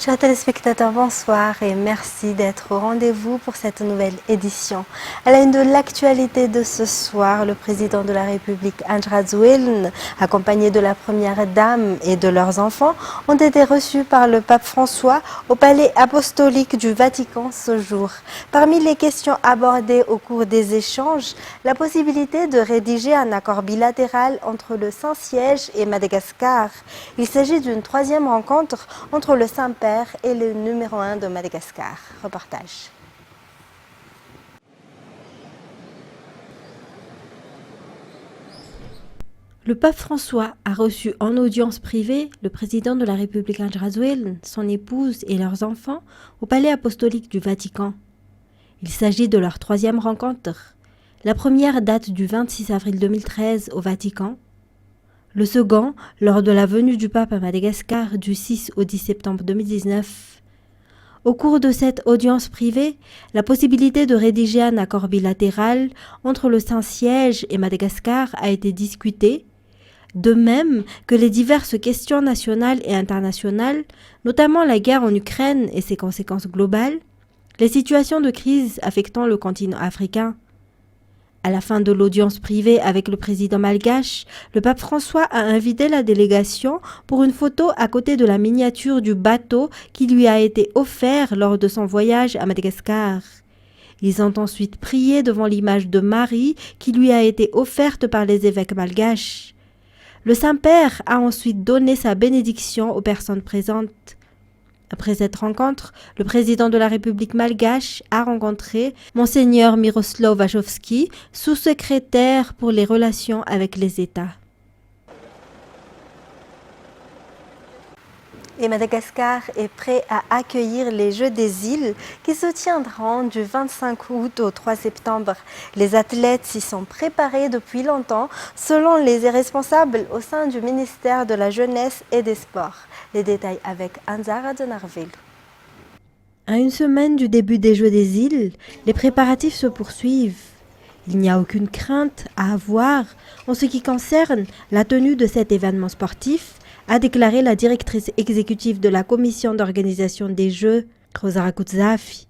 Chers téléspectateurs, bonsoir et merci d'être au rendez-vous pour cette nouvelle édition. À la une de l'actualité de ce soir, le président de la République, Andry Rajoelina, accompagné de la première dame et de leurs enfants, ont été reçus par le pape François au palais apostolique du Vatican ce jour. Parmi les questions abordées au cours des échanges, la possibilité de rédiger un accord bilatéral entre le Saint-Siège et Madagascar. Il s'agit d'une troisième rencontre entre le Saint-Père et le numéro 1 de Madagascar. Reportage. Le pape François a reçu en audience privée le président de la République Andry Rajoelina, son épouse et leurs enfants au palais apostolique du Vatican. Il s'agit de leur troisième rencontre. La première date du 26 avril 2013 au Vatican. Le second, lors de la venue du pape à Madagascar du 6 au 10 septembre 2019. Au cours de cette audience privée, la possibilité de rédiger un accord bilatéral entre le Saint-Siège et Madagascar a été discutée, de même que les diverses questions nationales et internationales, notamment la guerre en Ukraine et ses conséquences globales, les situations de crise affectant le continent africain. À la fin de l'audience privée avec le président malgache, le pape François a invité la délégation pour une photo à côté de la miniature du bateau qui lui a été offert lors de son voyage à Madagascar. Ils ont ensuite prié devant l'image de Marie qui lui a été offerte par les évêques malgaches. Le Saint-Père a ensuite donné sa bénédiction aux personnes présentes. Après cette rencontre, le président de la République malgache a rencontré Monseigneur Miroslav Wachowski, sous-secrétaire pour les relations avec les États. Et Madagascar est prêt à accueillir les Jeux des îles qui se tiendront du 25 août au 3 septembre. Les athlètes s'y sont préparés depuis longtemps, selon les responsables au sein du ministère de la Jeunesse et des Sports. Les détails avec Anzara de Narvel. À une semaine du début des Jeux des îles, les préparatifs se poursuivent. Il n'y a aucune crainte à avoir en ce qui concerne la tenue de cet événement sportif, a déclaré la directrice exécutive de la commission d'organisation des Jeux, Rosa Rakudzafi.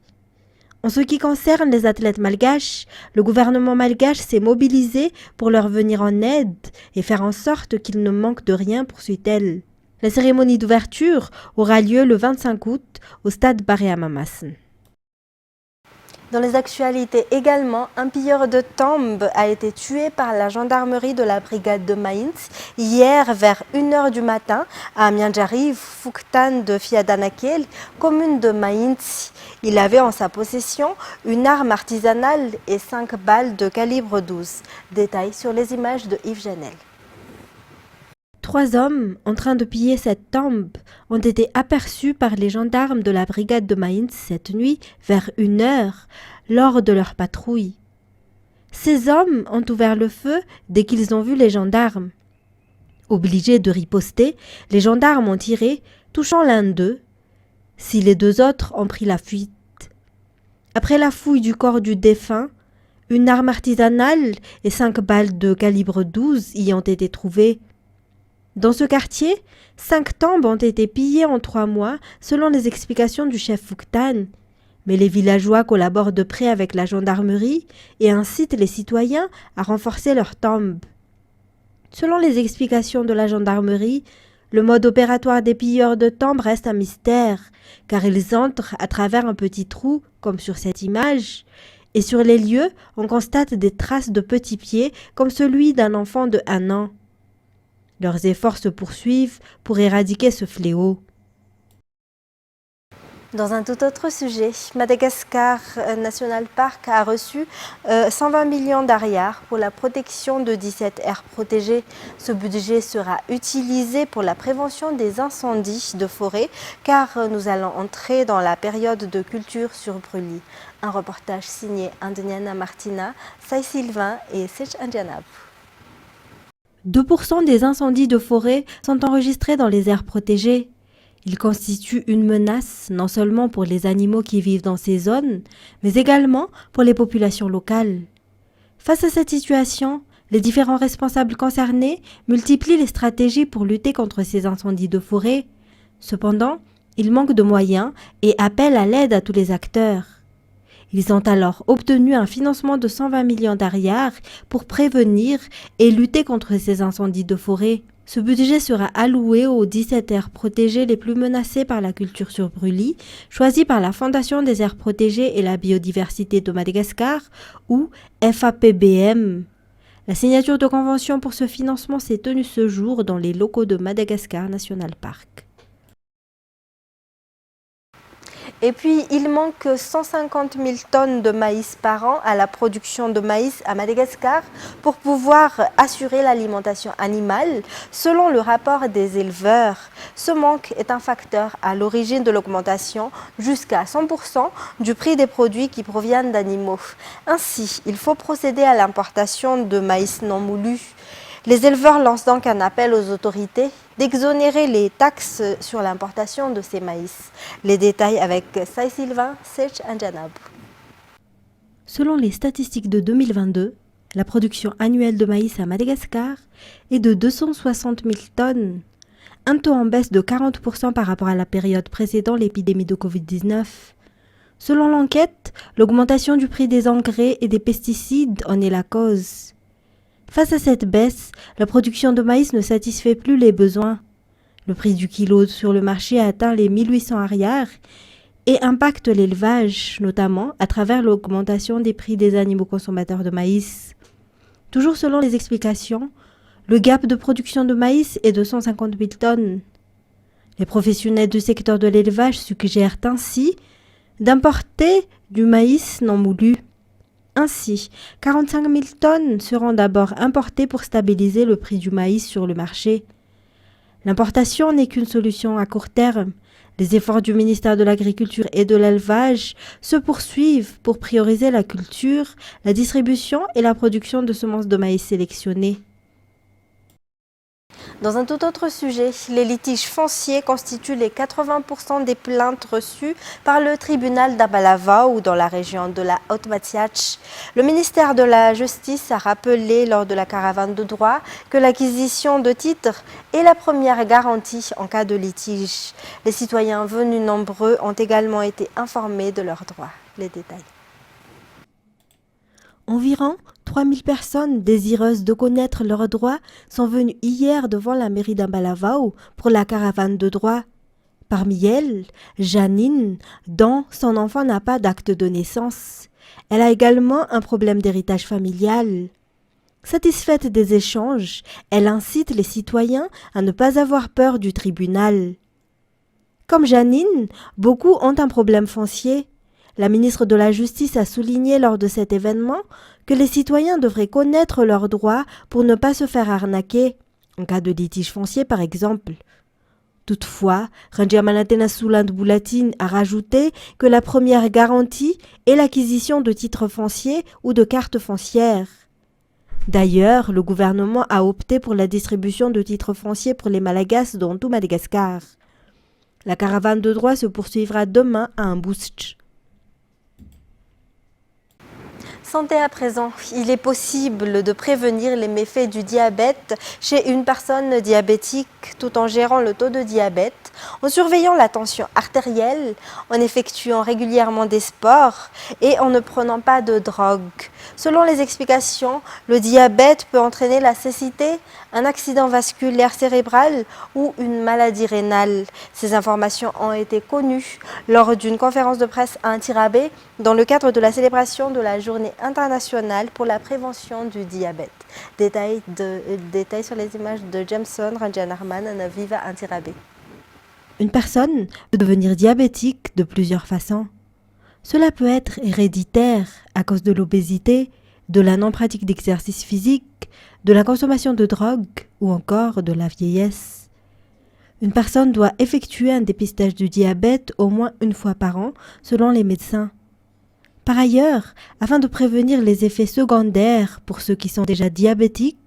En ce qui concerne les athlètes malgaches, le gouvernement malgache s'est mobilisé pour leur venir en aide et faire en sorte qu'ils ne manquent de rien, poursuit-elle. La cérémonie d'ouverture aura lieu le 25 août au stade Baré Amamassen. Dans les actualités également, un pilleur de tombes a été tué par la gendarmerie de la brigade de Mainz hier vers 1h du matin à Mianjari, Fuktan de Fiadanakel, commune de Mainz. Il avait en sa possession une arme artisanale et 5 balles de calibre 12. Détails sur les images de Yves Janel. 3 hommes en train de piller cette tombe ont été aperçus par les gendarmes de la brigade de Mainz cette nuit vers 1h lors de leur patrouille. Ces hommes ont ouvert le feu dès qu'ils ont vu les gendarmes. Obligés de riposter, les gendarmes ont tiré, touchant l'un d'eux, si les 2 autres ont pris la fuite. Après la fouille du corps du défunt, une arme artisanale et 5 balles de calibre 12 y ont été trouvées. Dans ce quartier, 5 tombes ont été pillées en 3 mois, selon les explications du chef Fuktan. Mais les villageois collaborent de près avec la gendarmerie et incitent les citoyens à renforcer leurs tombes. Selon les explications de la gendarmerie, le mode opératoire des pilleurs de tombes reste un mystère, car ils entrent à travers un petit trou, comme sur cette image, et sur les lieux, on constate des traces de petits pieds, comme celui d'un enfant de 1 an. Leurs efforts se poursuivent pour éradiquer ce fléau. Dans un tout autre sujet, Madagascar National Park a reçu 120 millions d'ariars pour la protection de 17 aires protégées. Ce budget sera utilisé pour la prévention des incendies de forêt car nous allons entrer dans la période de culture sur brûlis. Un reportage signé Andeniana Martina, Sai Sylvain et Sech Indianab. 2% des incendies de forêt sont enregistrés dans les aires protégées. Ils constituent une menace non seulement pour les animaux qui vivent dans ces zones, mais également pour les populations locales. Face à cette situation, les différents responsables concernés multiplient les stratégies pour lutter contre ces incendies de forêt. Cependant, Ils manquent de moyens et appellent à l'aide à tous les acteurs. Ils ont alors obtenu un financement de 120 millions d'ariars pour prévenir et lutter contre ces incendies de forêt. Ce budget sera alloué aux 17 aires protégées les plus menacées par la culture sur brûlis, choisies par la Fondation des aires protégées et la biodiversité de Madagascar, ou FAPBM. La signature de convention pour ce financement s'est tenue ce jour dans les locaux de Madagascar National Park. Et puis, il manque 150 000 tonnes de maïs par an à la production de maïs à Madagascar pour pouvoir assurer l'alimentation animale, selon le rapport des éleveurs. Ce manque est un facteur à l'origine de l'augmentation jusqu'à 100% du prix des produits qui proviennent d'animaux. Ainsi, il faut procéder à l'importation de maïs non moulu. Les éleveurs lancent donc un appel aux autorités d'exonérer les taxes sur l'importation de ces maïs. Les détails avec Sai Sylvain, Sech Anjanab. Selon les statistiques de 2022, la production annuelle de maïs à Madagascar est de 260 000 tonnes, un taux en baisse de 40% par rapport à la période précédant l'épidémie de Covid-19. Selon l'enquête, l'augmentation du prix des engrais et des pesticides en est la cause. Face à cette baisse, la production de maïs ne satisfait plus les besoins. Le prix du kilo sur le marché atteint les 1800 ariars et impacte l'élevage, notamment à travers l'augmentation des prix des animaux consommateurs de maïs. Toujours selon les explications, le gap de production de maïs est de 150 000 tonnes. Les professionnels du secteur de l'élevage suggèrent ainsi d'importer du maïs non moulu. Ainsi, 45 000 tonnes seront d'abord importées pour stabiliser le prix du maïs sur le marché. L'importation n'est qu'une solution à court terme. Les efforts du ministère de l'Agriculture et de l'Élevage se poursuivent pour prioriser la culture, la distribution et la production de semences de maïs sélectionnées. Dans un tout autre sujet, les litiges fonciers constituent les 80% des plaintes reçues par le tribunal d'Abalavao dans la région de la Haute-Matiach. Le ministère de la Justice a rappelé lors de la caravane de droit que l'acquisition de titres est la première garantie en cas de litige. Les citoyens venus nombreux ont également été informés de leurs droits. Les détails. Environ 3000 personnes désireuses de connaître leurs droits sont venues hier devant la mairie d'Abalavao pour la caravane de droit. Parmi elles, Janine, dont son enfant n'a pas d'acte de naissance. Elle a également un problème d'héritage familial. Satisfaite des échanges, elle incite les citoyens à ne pas avoir peur du tribunal. Comme Janine, beaucoup ont un problème foncier. La ministre de la Justice a souligné lors de cet événement que les citoyens devraient connaître leurs droits pour ne pas se faire arnaquer, en cas de litige foncier par exemple. Toutefois, Ranjia Manatena Souland Boulatine a rajouté que la première garantie est l'acquisition de titres fonciers ou de cartes foncières. D'ailleurs, le gouvernement a opté pour la distribution de titres fonciers pour les Malagasy dans tout Madagascar. La caravane de droit se poursuivra demain à Mbouch. Santé à présent, il est possible de prévenir les méfaits du diabète chez une personne diabétique tout en gérant le taux de diabète, en surveillant la tension artérielle, en effectuant régulièrement des sports et en ne prenant pas de drogue. Selon les explications, le diabète peut entraîner la cécité, un accident vasculaire cérébral ou une maladie rénale. Ces informations ont été connues lors d'une conférence de presse à Antirabé dans le cadre de la célébration de la journée internationale pour la prévention du diabète. Détails sur les images de Jameson Ranjanarman à Viva Antirabé. Une personne peut devenir diabétique de plusieurs façons. Cela peut être héréditaire à cause de l'obésité, de la non-pratique d'exercice physique, de la consommation de drogue ou encore de la vieillesse. Une personne doit effectuer un dépistage du diabète au moins une fois par an selon les médecins. Par ailleurs, afin de prévenir les effets secondaires pour ceux qui sont déjà diabétiques,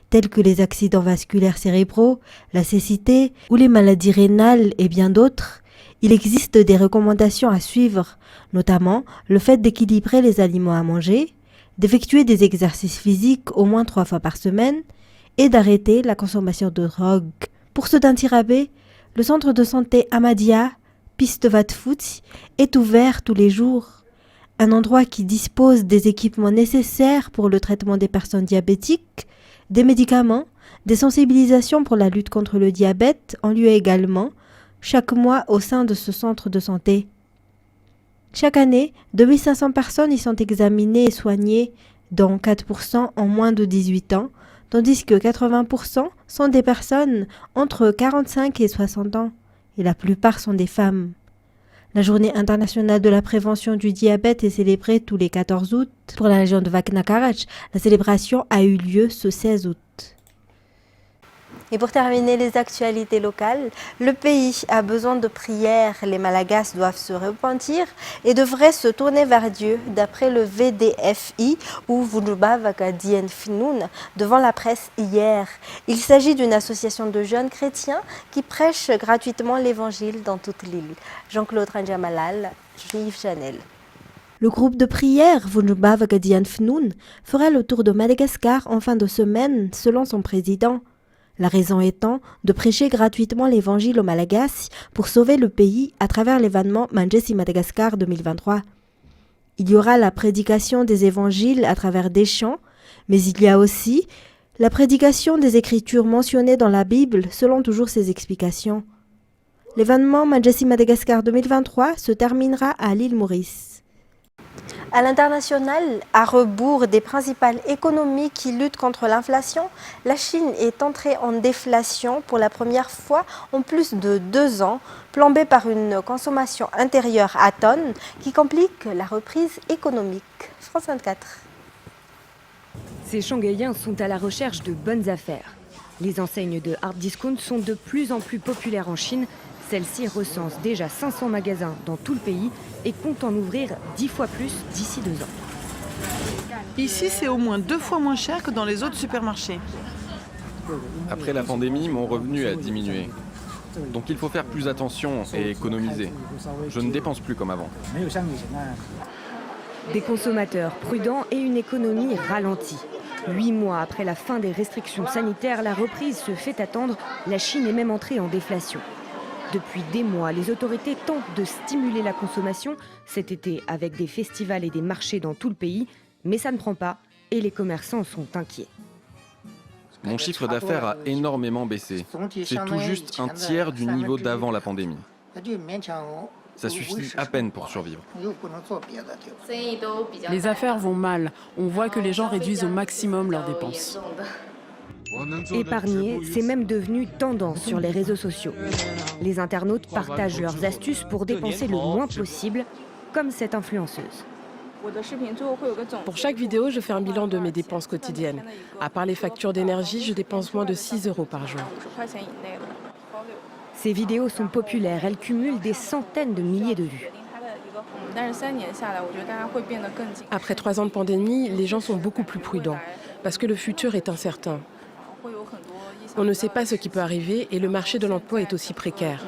tels que les accidents vasculaires cérébraux, la cécité ou les maladies rénales et bien d'autres, il existe des recommandations à suivre, notamment le fait d'équilibrer les aliments à manger, d'effectuer des exercices physiques au moins 3 fois par semaine et d'arrêter la consommation de drogue. Pour ceux d'Antirabé, le centre de santé Amadia Piste Vatfuti est ouvert tous les jours. Un endroit qui dispose des équipements nécessaires pour le traitement des personnes diabétiques, des médicaments, des sensibilisations pour la lutte contre le diabète ont lieu également chaque mois au sein de ce centre de santé. Chaque année, 2500 personnes y sont examinées et soignées, dont 4% ont moins de 18 ans, tandis que 80% sont des personnes entre 45 et 60 ans, et la plupart sont des femmes. La journée internationale de la prévention du diabète est célébrée tous les 14 août. Pour la région de Vakna Karach, la célébration a eu lieu ce 16 août. Et pour terminer les actualités locales, le pays a besoin de prières. Les Malagasy doivent se repentir et devraient se tourner vers Dieu, d'après le VDFI ou Vunubavaka Dien Finoun devant la presse hier. Il s'agit d'une association de jeunes chrétiens qui prêchent gratuitement l'évangile dans toute l'île. Jean-Claude Ranjamalal, Yves Chanel. Le groupe de prière Vunubavaka Dien Finoun fera le tour de Madagascar en fin de semaine, selon son président. La raison étant de prêcher gratuitement l'évangile aux Malagasy pour sauver le pays à travers l'événement Manjesi Madagascar 2023. Il y aura la prédication des évangiles à travers des chants, mais il y a aussi la prédication des écritures mentionnées dans la Bible selon toujours ses explications. L'événement Manjesi Madagascar 2023 se terminera à l'île Maurice. À l'international, à rebours des principales économies qui luttent contre l'inflation, la Chine est entrée en déflation pour la première fois en plus de 2 ans, plombée par une consommation intérieure à tonnes qui complique la reprise économique. France 24. Ces Shanghaïens sont à la recherche de bonnes affaires. Les enseignes de hard discount sont de plus en plus populaires en Chine. Celle-ci recense déjà 500 magasins dans tout le pays et compte en ouvrir 10 fois plus d'ici 2 ans. Ici, c'est au moins 2 fois moins cher que dans les autres supermarchés. Après la pandémie, mon revenu a diminué. Donc il faut faire plus attention et économiser. Je ne dépense plus comme avant. Des consommateurs prudents et une économie ralentie. 8 mois après la fin des restrictions sanitaires, la reprise se fait attendre. La Chine est même entrée en déflation. Depuis des mois, les autorités tentent de stimuler la consommation cet été avec des festivals et des marchés dans tout le pays, mais ça ne prend pas et les commerçants sont inquiets. Mon chiffre d'affaires a énormément baissé. C'est tout juste un tiers du niveau d'avant la pandémie. Ça suffit à peine pour survivre. Les affaires vont mal. On voit que les gens réduisent au maximum leurs dépenses. Épargner, c'est même devenu tendance sur les réseaux sociaux. Les internautes partagent leurs astuces pour dépenser le moins possible, comme cette influenceuse. Pour chaque vidéo, je fais un bilan de mes dépenses quotidiennes. À part les factures d'énergie, je dépense moins de 6 € par jour. Ces vidéos sont populaires, elles cumulent des centaines de milliers de vues. Après 3 ans de pandémie, les gens sont beaucoup plus prudents, parce que le futur est incertain. On ne sait pas ce qui peut arriver et le marché de l'emploi est aussi précaire.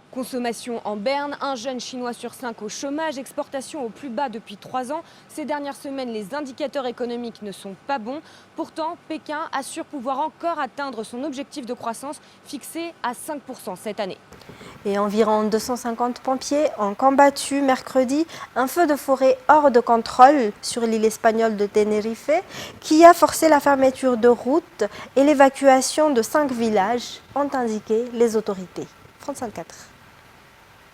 Consommation en berne, un jeune chinois sur 5 au chômage, exportation au plus bas depuis 3 ans. Ces dernières semaines, les indicateurs économiques ne sont pas bons. Pourtant, Pékin assure pouvoir encore atteindre son objectif de croissance fixé à 5% cette année. Et environ 250 pompiers ont combattu mercredi un feu de forêt hors de contrôle sur l'île espagnole de Tenerife qui a forcé la fermeture de routes et l'évacuation de 5 villages, ont indiqué les autorités. France 24.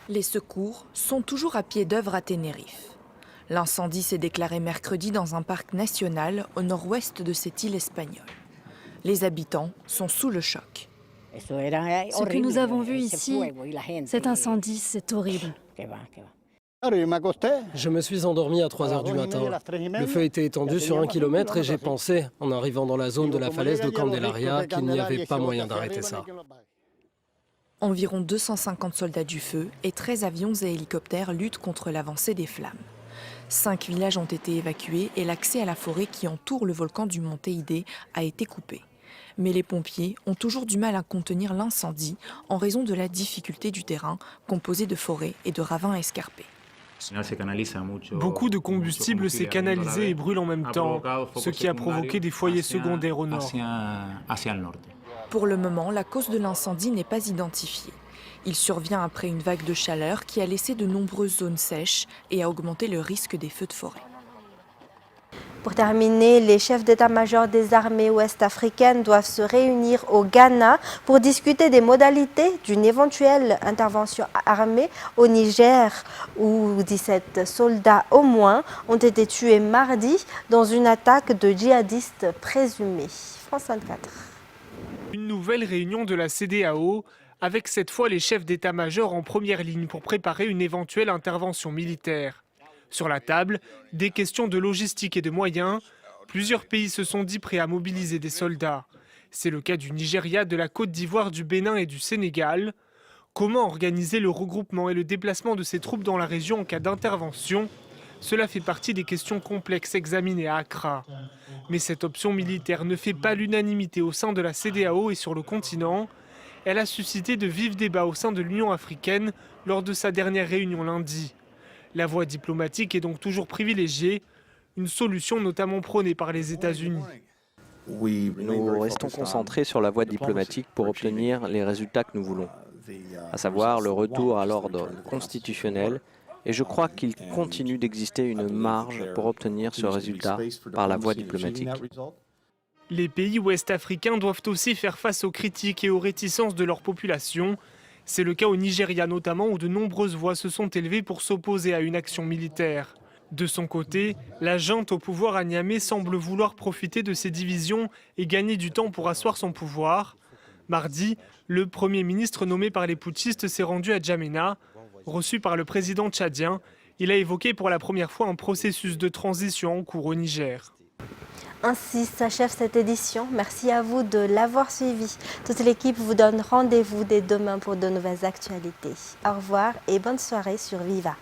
Les secours sont toujours à pied d'œuvre à Tenerife. L'incendie s'est déclaré mercredi dans un parc national au nord-ouest de cette île espagnole. Les habitants sont sous le choc. Ce que nous avons vu ici, cet incendie, c'est horrible. Je me suis endormi à 3 h du matin. Le feu était étendu sur 1 kilomètre et j'ai pensé, en arrivant dans la zone de la falaise de Candelaria, qu'il n'y avait pas moyen d'arrêter ça. Environ 250 soldats du feu et 13 avions et hélicoptères luttent contre l'avancée des flammes. 5 villages ont été évacués et l'accès à la forêt qui entoure le volcan du mont Teide a été coupé. Mais les pompiers ont toujours du mal à contenir l'incendie en raison de la difficulté du terrain composé de forêts et de ravins escarpés. Beaucoup de combustible s'est canalisé et brûle en même temps, ce qui a provoqué des foyers secondaires au nord. Pour le moment, la cause de l'incendie n'est pas identifiée. Il survient après une vague de chaleur qui a laissé de nombreuses zones sèches et a augmenté le risque des feux de forêt. Pour terminer, les chefs d'état-major des armées ouest-africaines doivent se réunir au Ghana pour discuter des modalités d'une éventuelle intervention armée au Niger, où 17 soldats au moins ont été tués mardi dans une attaque de djihadistes présumés. France 24. Une nouvelle réunion de la CEDEAO, avec cette fois les chefs d'état-major en première ligne pour préparer une éventuelle intervention militaire. Sur la table, des questions de logistique et de moyens. Plusieurs pays se sont dit prêts à mobiliser des soldats. C'est le cas du Nigeria, de la Côte d'Ivoire, du Bénin et du Sénégal. Comment organiser le regroupement et le déplacement de ces troupes dans la région en cas d'intervention? Cela fait partie des questions complexes examinées à Accra. Mais cette option militaire ne fait pas l'unanimité au sein de la CEDEAO et sur le continent. Elle a suscité de vifs débats au sein de l'Union africaine lors de sa dernière réunion lundi. La voie diplomatique est donc toujours privilégiée, une solution notamment prônée par les États-Unis. Nous restons concentrés sur la voie diplomatique pour obtenir les résultats que nous voulons, à savoir le retour à l'ordre constitutionnel, et je crois qu'il continue d'exister une marge pour obtenir ce résultat par la voie diplomatique. Les pays ouest-africains doivent aussi faire face aux critiques et aux réticences de leur population. C'est le cas au Nigeria notamment, où de nombreuses voix se sont élevées pour s'opposer à une action militaire. De son côté, la junte au pouvoir à Niamey semble vouloir profiter de ces divisions et gagner du temps pour asseoir son pouvoir. Mardi, le Premier ministre nommé par les putschistes s'est rendu à Djamena. Reçu par le président tchadien, il a évoqué pour la première fois un processus de transition en cours au Niger. Ainsi s'achève cette édition. Merci à vous de l'avoir suivi. Toute l'équipe vous donne rendez-vous dès demain pour de nouvelles actualités. Au revoir et bonne soirée sur Viva.